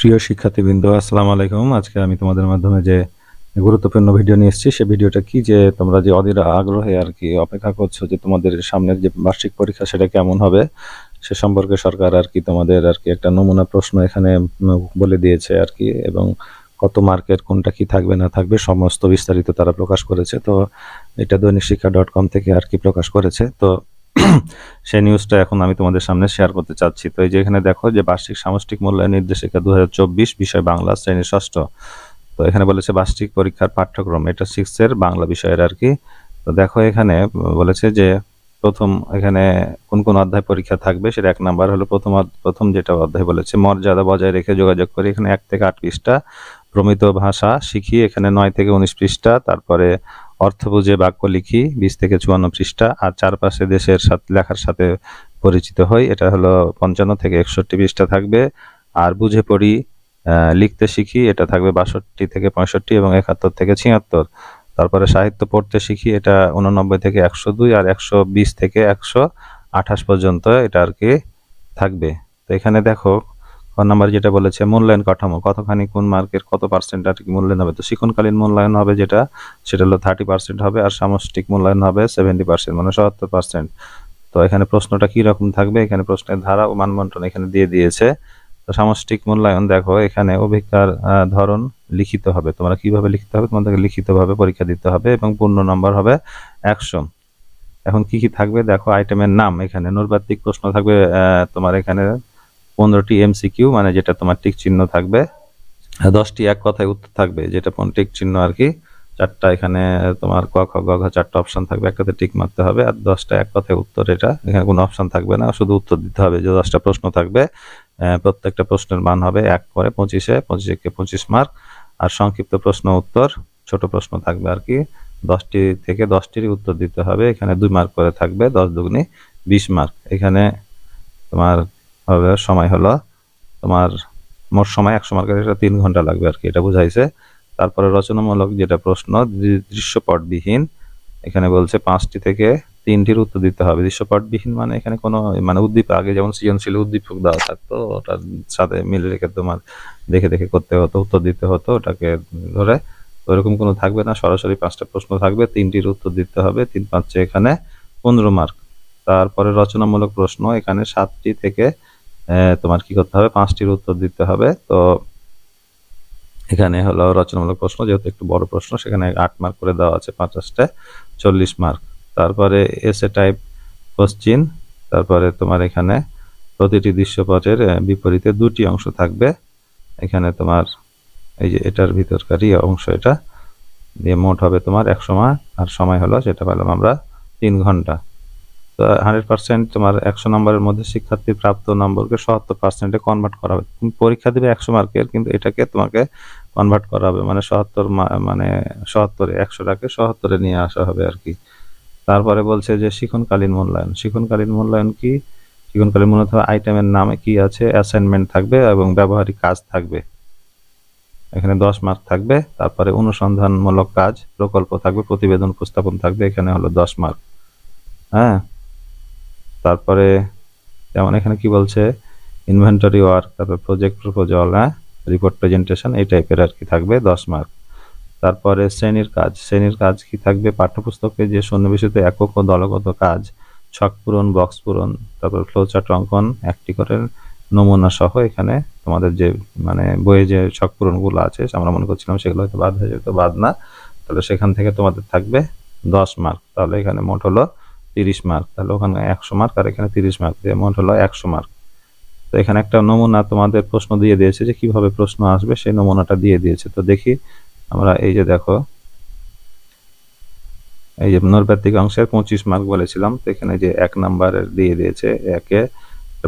প্রিয় শিক্ষার্থীবৃন্দ, আসসালামু আলাইকুম। আজকে আমি তোমাদের মাধ্যমে যে গুরুত্বপূর্ণ ভিডিও নিয়ে এসেছি, সেই ভিডিওটা কি, যে তোমরা যে অধীর আগ্রহে আর কি অপেক্ষা করছো যে তোমাদের সামনের যে বার্ষিক পরীক্ষা সেটা কেমন হবে সে সম্পর্কে সরকার আর কি তোমাদের আর কি একটা নমুনা প্রশ্ন এখানে বলে দিয়েছে আর কি, এবং কত মার্কের কোনটা কি থাকবে না থাকবে সমস্ত বিস্তারিত তারা প্রকাশ করেছে। তো এটা দৈনিকশিক্ষা.com থেকে আর কি প্রকাশ করেছে। তো সেই নিউজটা এখন আমি তোমাদের সামনে শেয়ার করতে চাচ্ছি। তো এই যে এখানে দেখো যে বার্ষিক সামষ্টিক মূল্যায়ন নির্দেশিকা 2024, বিষয় বাংলা, শ্রেণী ষষ্ঠ। তো এখানে বলেছে বার্ষিক পরীক্ষার পাঠ্যক্রম, এটা 6 এর বাংলা বিষয়ের আর কি। তো দেখো এখানে বলেছে যে প্রথম এখানে কোন কোন অধ্যায় পরীক্ষা থাকবে, সেটা 1 নাম্বার হলো প্রথম যেটা অধ্যায় বলেছে মর্যাদা বজায় রেখে যোগাযোগ করি, এখানে 1 থেকে 8 পৃষ্ঠা। প্রমিত ভাষা শিখি, এখানে 9 থেকে 19 পৃষ্ঠা। তারপরে অর্থ বুঝে বাক্য লিখি, 20 থেকে 54 পৃষ্ঠা। আর চারপাশে দেশের সাথে লেখার সাথে পরিচিত হই, এটা হলো 55 থেকে 61 পৃষ্ঠা থাকবে। আর বুঝে পড়ি লিখতে শিখি, এটা থাকবে 62 থেকে 65 এবং 71 থেকে 76। তারপরে সাহিত্য পড়তে শিখি, এটা 89 থেকে 102 আর 120 থেকে 128 পর্যন্ত এটা আর কি থাকবে। তো এখানে দেখো ক নাম্বার যেটা বলেছে মূল্যায়ন কাঠামো, কতখানি কোন মার্কের কত পার্সেন্ট আর কি মূল্যায়ন হবে। তো শিক্ষণকালীন মূল্যায়ন হবে যেটা, সেটা হলো 30% হবে। আর সামষ্টিক মূল্যায়ন হবে 70%, মানে 77%। তো এখানে প্রশ্নটা কি রকম থাকবে, এখানে প্রশ্নের ধারা ও মানবন্টন এখানে দিয়ে দিয়েছে। তো সামষ্টিক মূল্যায়ন দেখো এখানে অভিজ্ঞতার ধরন লিখিত হবে, তোমরা কিভাবে লিখতে হবে, তোমাদেরকে লিখিতভাবে পরীক্ষা দিতে হবে এবং পূর্ণ নম্বর হবে 100। এখন কি কি থাকবে দেখো, আইটেমের নাম, এখানে নৈর্ব্যক্তিক প্রশ্ন থাকবে তোমার এখানে 15টি এমসিকিউ, মানে যেটা তোমার টিক চিহ্ন থাকবে। 10টি এক কথায় উত্তর থাকবে, যেটা টিক চিহ্ন আর কি। 4টা এখানে তোমার ক খ গ ঘ 4টা অপশন থাকবে, একটাতে টিক মারতে হবে। আর 10টা এক কথায় উত্তর, এটা এখানে কোনো অপশন থাকবে না, শুধু উত্তর দিতে হবে। যে 10টা প্রশ্ন থাকবে প্রত্যেকটা প্রশ্নের মান হবে 1 করে 25 কে 25 মার্ক। আর সংক্ষিপ্ত প্রশ্ন উত্তর ছোট প্রশ্ন থাকবে আর কি, 10টি থেকে 10টিরই উত্তর দিতে হবে। এখানে 2 মার্ক করে থাকবে, 10 দুগুণে 20 মার্ক। এখানে তোমার হবে সময় হলো তোমার মোট সময় 100 মার্কের, এটা 3 ঘন্টা লাগবে আর কি, এটা বুঝাইছে। তারপরে রচনামূলক যেটা প্রশ্ন দৃশ্যপটবিহীন, এখানে বলছে 5টি থেকে 3টির উত্তর দিতে হবে। দৃশ্যপটবিহীন মানে এখানে কোনো মানে উদ্দীপক, আগে যেমন সৃজনশীল উদ্দীপক দেওয়া থাকতো, ওটার সাথে মিলে রেখে তোমার দেখে দেখে করতে হতো, উত্তর দিতে হতো ওটাকে ধরে। ওইরকম কোনো থাকবে না, সরাসরি 5টা প্রশ্ন থাকবে, 3টির উত্তর দিতে হবে। 3 5 এখানে 15 মার্ক। তারপরে রচনামূলক প্রশ্ন, এখানে 7টি থেকে তোমার কি করতে হবে, 5টির উত্তর দিতে হবে। তো এখানে হলো রচনামূলক প্রশ্ন, যেহেতু একটু বড় প্রশ্ন, সেখানে 8 মার্ক করে দেওয়া আছে, 50টায় 40 মার্ক। তারপরে এসে টাইপ কোশ্চিন, তারপরে তোমার এখানে প্রতিটি দৃশ্যপটের বিপরীতে 2টি অংশ থাকবে। এখানে তোমার এই যে এটার ভিতরকারই অংশ, এটা দিয়ে মোট হবে তোমার 100 মার্ক। আর সময় হলো, সেটা পেলাম আমরা 3 ঘন্টা। তো 100% তোমার 100 নম্বরের মধ্যে শিক্ষার্থীর প্রাপ্ত নম্বরকে 77%-এ কনভার্ট করা হবে। তুমি পরীক্ষা দিবে 100 মার্কের, কিন্তু এটাকে তোমাকে কনভার্ট করা হবে, মানে 77 মানে 77-এ 100টাকে 77-এ নিয়ে আসা হবে আর কি। তারপরে বলছে যে শিক্ষণকালীন মূল্যায়ন, শিক্ষণকালীন মূল্যায়ন কি, শিক্ষণকালীন মূলত আইটেমের নামে কি আছে, অ্যাসাইনমেন্ট থাকবে এবং ব্যবহারিক কাজ থাকবে, এখানে 10 মার্ক থাকবে। তারপরে অনুসন্ধানমূলক কাজ, প্রকল্প থাকবে, প্রতিবেদন উপস্থাপন থাকবে, এখানে হলো 10 মার্ক। হ্যাঁ, তারপরে যেমন এখানে কি বলছে, ইনভেন্টরি ওয়ার্ক, তারপর প্রজেক্ট প্রপোজাল, রিপোর্ট প্রেজেন্টেশন, এই টাইপের আর কি থাকবে 10 মার্ক। তারপরে শ্রেণীর কাজ, শ্রেণীর কাজ কি থাকবে, পাঠ্যপুস্তকে যে সন্নিবেশিত একক ও দলগত কাজ, ছক পূরণ, বক্স পূরণ, তারপর ফ্লোচার্ট অঙ্কন, একটি করে নমুনা সহ। এখানে তোমাদের যে মানে বইয়ে যে ছক পূরণগুলো আছে, আমরা মনে করছিলাম সেগুলো হয়তো বাদ হয়ে যেত, বাদ না, তাহলে সেখান থেকে তোমাদের থাকবে 10 মার্ক। তাহলে এখানে মোট হলো 30 মার্ক। তাহলে ওখানে 100 মার্ক আর এখানে 30 মার্ক, দিয়ে মোট হলো 100 মার্ক। তো এখানে একটা নমুনা তোমাদের প্রশ্ন দিয়ে দিয়েছে, যে কিভাবে প্রশ্ন আসবে সেই নমুনাটা দিয়ে দিয়েছে। তো দেখি আমরা, এই যে দেখো, এই যে নৈর্ব্যক্তিক অংশের 25 মার্ক বলেছিলাম, তো এখানে যে 1 নাম্বারের দিয়ে দিয়েছে, একে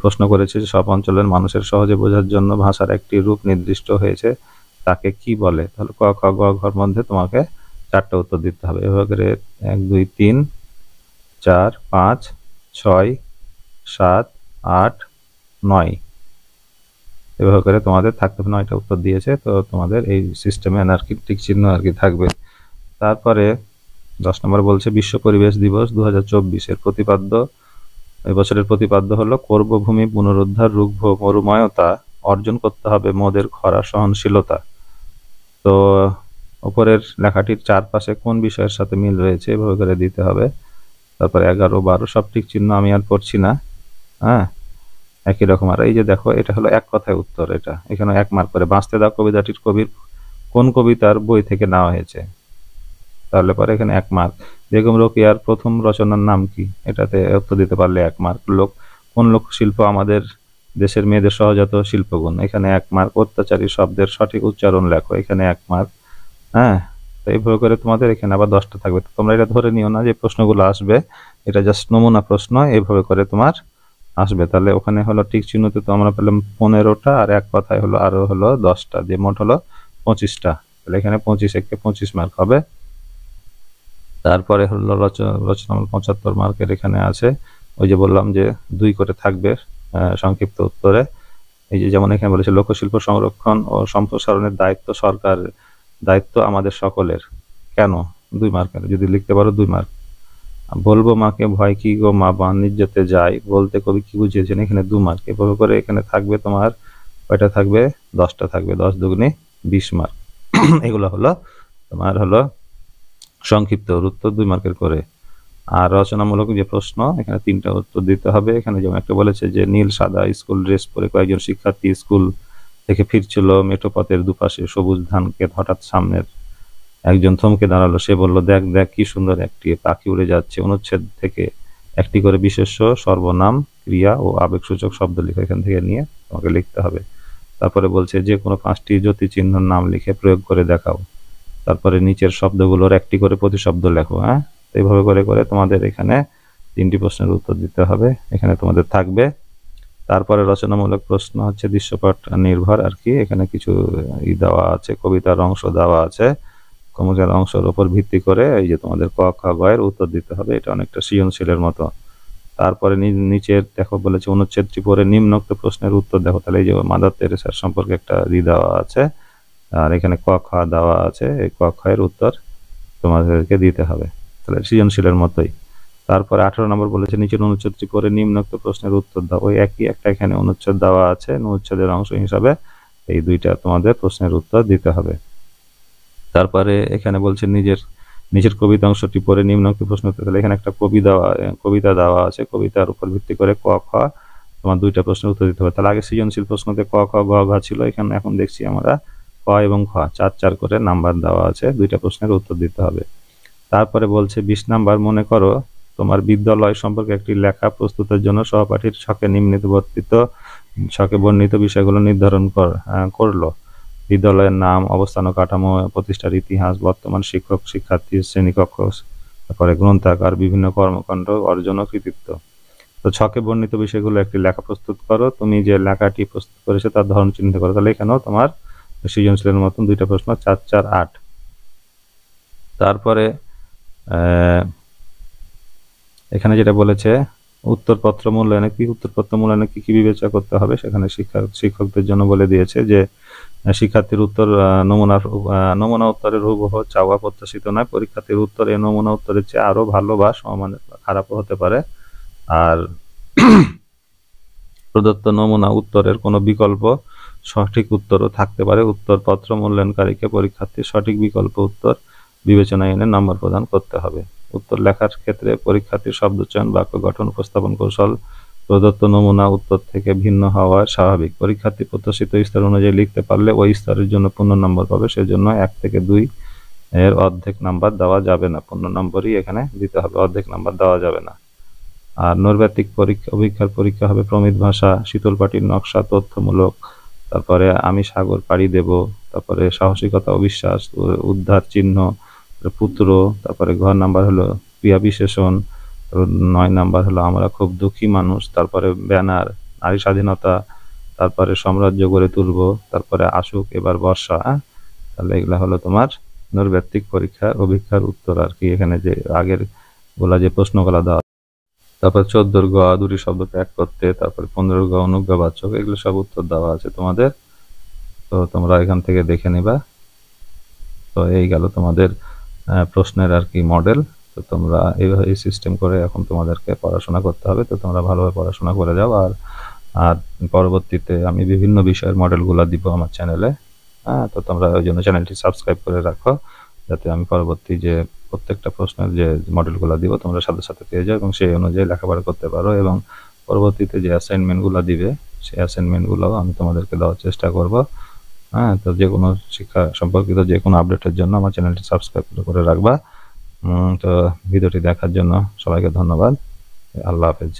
প্রশ্ন করেছে যে সব অঞ্চলের মানুষের সহজে বোঝার জন্য ভাষার একটি রূপ নির্দিষ্ট হয়েছে, তাকে কি বলে। তাহলে ক খ গ ঘর মধ্যে তোমাকে 4টা উত্তর দিতে হবে। এভাবে করে 1 2 3 4 5 6 7 8 9, এভাবে করে তোমাদের থাকতে হবে। 9টা উত্তর দিয়েছে, তো তোমাদের এই সিস্টেমে আর কি টিক চিহ্ন আর কি থাকবে। তারপরে 10 নম্বর বলছে বিশ্ব পরিবেশ দিবস 2024 এর প্রতিপাদ্য, এই বছরের প্রতিপাদ্য হলো কর্মভূমি পুনরুদ্ধার, রুগ্ভ মরুময়তা, অর্জন করতে হবে মোদের খরা সহনশীলতা। তো উপরের লেখাটির চারপাশে কোন বিষয়ের সাথে মিল রয়েছে এভাবে করে দিতে হবে। তারপর 11, 12 সব ঠিক চিহ্ন আমি আর পড়ছি না। হ্যাঁ, একই রকম। আর এই যে দেখো, এটা হলো এক কথায় উত্তর। এটা এখানে 1 মার্ক করে। বাঁচতে দাও কবিতাটির কবির কোন কবিতার বই থেকে নেওয়া হয়েছে, তাহলে পরে এখানে 1 মার্ক। বেগম রোকেয়ার প্রথম রচনার নাম কি, এটাতে উত্তর দিতে পারলে 1 মার্ক। কোন লোকশিল্প আমাদের দেশের মেয়েদের সহজাত শিল্পগুণ, এখানে 1 মার্ক। অত্যাচারী শব্দের সঠিক উচ্চারণ লেখো, এখানে 1 মার্ক। হ্যাঁ, তো এইভাবে করে তোমাদের এখানে আবার 10টা থাকবে। তো তোমরা এটা ধরে নিও না যে প্রশ্নগুলো আসবে, এটা জাস্ট নমুনা প্রশ্ন, এইভাবে করে তোমার আসবে। তাহলে ওখানে হলো টিক চিহ্নতে তো আমরা পেলাম 15টা, আর এক কথায় হলো আরো হলো 10টা, যে মোট হলো 25টা। তাহলে এখানে 25 একে 25 মার্ক হবে। তারপরে হলো রচনা 75 মার্কের এখানে আছে। ওই যে বললাম যে 2 করে থাকবে সংক্ষিপ্ত উত্তরে। এই যে যেমন এখানে বলেছে লোকশিল্প সংরক্ষণ ও সম্প্রসারণের দায়িত্ব সরকারের, দায়িত্ব আমাদের সকলের। কেন 2 মার্কের? যদি লিখতে পারো 2 মার্ক। বলবো মাকে ভয় কি গো মা বাণিজ্যতে যাই, বলতে কবি কি বুঝিয়েছেন, এখানে 2 মার্ক। এভাবে করে এখানে থাকবে তোমার কয়টা থাকবে, 10টা থাকবে। 10 দুগুণে 20 মার্ক। এগুলো হলো তোমার হলো সংক্ষিপ্ত উত্তর, 2 মার্কের করে। আর রচনামূলক যে প্রশ্ন, এখানে 3টা উত্তর দিতে হবে। এখানে যেমন একটা বলেছে যে নীল সাদা স্কুল ড্রেস পরে কয়েকজন শিক্ষার্থী স্কুল থেকে ফিরছিল, মেঠোপথের দুপাশে সবুজ ধান ক্ষেত, হঠাৎ সামনের একজন থমকে দাঁড়ালো। সে বলল, দেখ দেখ কি সুন্দর একটি পাখি উড়ে যাচ্ছে। অনুচ্ছেদ থেকে একটি করে বিশেষ্য, সর্বনাম, ক্রিয়া ও আবেগসূচক শব্দ লিখে এখান থেকে নিয়ে তোমাকে লিখতে হবে। তারপরে বলছে যে কোনো 5টি জ্যোতি চিহ্নের নাম লিখে প্রয়োগ করে দেখাও। তারপরে নিচের শব্দগুলোর একটি করে প্রতিশব্দ লেখো। হ্যাঁ, এইভাবে করে করে তোমাদের এখানে 3টি প্রশ্নের উত্তর দিতে হবে, এখানে তোমাদের থাকবে। তারপরে রচনামূলক প্রশ্ন হচ্ছে দৃশ্যপট নির্ভর আর কি। এখানে কিছু দেওয়া আছে, কবিতার অংশ দেওয়া আছে, কবিতার অংশের উপর ভিত্তি করে এই যে তোমাদের ক খ গ এর উত্তর দিতে হবে। এটা অনেকটা সৃজনশীলের মতো। তারপরে নিচের দেখো বলেছে অনুচ্ছেদটি পড়ে নিম্নোক্ত প্রশ্নের উত্তর দেখো। তাহলে এই যে মাদার তেরেসার সম্পর্কে একটা দেওয়া আছে, আর এখানে ক খ দেওয়া আছে। এই ক খ এর উত্তর তোমাদেরকে দিতে হবে, তাহলে সৃজনশীলের মতোই। তারপরে 18 নম্বর বলেছে নিচের অনুচ্ছেদটি পড়ে নিম্নোক্ত প্রশ্নের উত্তর দাও। ওই একই একটা এখানে অনুচ্ছেদ দেওয়া আছে, অনুচ্ছেদের অংশ হিসাবে এই 2টা তোমাদের প্রশ্নের উত্তর দিতে হবে। তারপরে এখানে বলছে নিজের কবিতা অংশটি পড়ে নিম্নোক্ত প্রশ্ন উত্তর। তাহলে এখানে একটা কবিতা দেওয়া আছে, কবিতার উপর ভিত্তি করে ক খ তোমার 2টা প্রশ্নের উত্তর দিতে হবে। তাহলে আগে সৃজনশীল প্রশ্নতে ক খ গ ঘ ছিল, এখানে এখন দেখছি আমরা ক এবং খ 4 করে নাম্বার দেওয়া আছে, 2টা প্রশ্নের উত্তর দিতে হবে। তারপরে বলছে 20 নাম্বার, মনে করো তোমার বিদ্যালয় সম্পর্কে একটি লেখা প্রস্তুতের জন্য সহপাঠীর ছকে বর্ণিত বিষয়গুলো নির্ধারণ করলো। বিদ্যালয়ের নাম, অবস্থান ও কাঠামো, প্রতিষ্ঠার ইতিহাস, বর্তমান শিক্ষক শিক্ষার্থী, শ্রেণীকক্ষ, তারপরে গ্রন্থাগার, বিভিন্ন কর্মকাণ্ড, অর্জন ও কৃতিত্ব। তো ছকে বর্ণিত বিষয়গুলো একটি লেখা প্রস্তুত করো। তুমি যে লেখাটি প্রস্তুত করেছো তার ধরন চিহ্নিত করো। তাহলে এখানেও তোমার সৃজনশীলের মতন 2টা প্রশ্ন, 4 4 8। তারপরে এখানে যেটা বলেছে উত্তরপত্র মূল্যায়নে কি কি বিবেচনা করতে হবে, সেখানে শিক্ষকদের জন্য বলে দিয়েছে যে শিক্ষার্থীর উত্তর নমুনা উত্তরের হুবহু চাওয়া প্রত্যাশিত নয়। পরীক্ষার্থীর উত্তর এই নমুনা উত্তরের চেয়ে আরো ভালো বা সমমানের খারাপও হতে পারে। আর প্রদত্ত নমুনা উত্তরের কোনো বিকল্প সঠিক উত্তরও থাকতে পারে। উত্তরপত্র মূল্যায়নকারীকে পরীক্ষার্থীর সঠিক বিকল্প উত্তর বিবেচনায় এনে নম্বর প্রদান করতে হবে। উত্তর লেখার ক্ষেত্রে পরীক্ষার্থীর শব্দচয়ন, বাক্য গঠন, উপস্থাপন কৌশল প্রদত্ত নমুনা উত্তর থেকে ভিন্ন হওয়া স্বাভাবিক। পরীক্ষার্থী প্রত্যাশিত স্তর অনুযায়ী লিখতে পারলে ওই স্তরের জন্য পূর্ণ নম্বর পাবে। সেজন্য 1 থেকে 2 এর অর্ধেক নাম্বার দেওয়া যাবে না, পূর্ণ নম্বরই এখানে দিতে হবে, অর্ধেক নাম্বার দেওয়া যাবে না। আর নৈর্ব্যক্তিক অভিজ্ঞার পরীক্ষা হবে প্রমিত ভাষা, শীতল পাটির নকশা, তথ্যমূলক, তারপরে আমি সাগর পাড়ি দেব, তারপরে সাহসিকতা, অবিশ্বাস, উদ্ধার চিহ্ন, পুত্র, তারপরে ঘর নাম্বার হলো ক্রিয়া বিশেষণ, 9 নাম্বার হলো আমরা খুব দুঃখী মানুষ, তারপরে ব্যানার, নারী স্বাধীনতা, তারপরে সাম্রাজ্য গড়ে তুলব, তারপরে আসুক এবার বর্ষা। তাহলে এগুলা হলো তোমার নৈর্ব্যক্তিক পরীক্ষার অভিজ্ঞার উত্তর আর কি। এখানে যে আগের গুলা যে প্রশ্নগুলা দেওয়া, তারপর 14 গ দুটি শব্দ ত্যাগ করতে, তারপর 15 গ অনুজ্ঞাবাচক, এগুলো সব উত্তর দেওয়া আছে তোমাদের। তো তোমরা এখান থেকে দেখে নিবা। তো এই গেল তোমাদের প্রশ্নের আর কি মডেল। তো তোমরা এইভাবে সিস্টেম করে এখন তোমাদেরকে পড়াশোনা করতে হবে। তো তোমরা ভালোভাবে পড়াশোনা করে যাও। আর আর পরবর্তীতে আমি বিভিন্ন বিষয়ের মডেলগুলো দিব আমার চ্যানেলে। হ্যাঁ, তো তোমরা ওই জন্য চ্যানেলটি সাবস্ক্রাইব করে রাখো, যাতে আমি পরবর্তী যে প্রত্যেকটা প্রশ্নের যে মডেলগুলো দিব তোমরা সাথে সাথে পেয়ে যাও এবং সেই অনুযায়ী লেখাপড়া করতে পারো। এবং পরবর্তীতে যে অ্যাসাইনমেন্টগুলো দিবে সেই অ্যাসাইনমেন্টগুলোও আমি তোমাদেরকে দেওয়ার চেষ্টা করব। হ্যাঁ, তো যে কোনো শিক্ষা সম্পর্কিত যে কোনো আপডেটের জন্য আমার চ্যানেলটি সাবস্ক্রাইব করে রাখবা। তো ভিডিওটি দেখার জন্য সবাইকে ধন্যবাদ। আল্লাহ হাফেজ।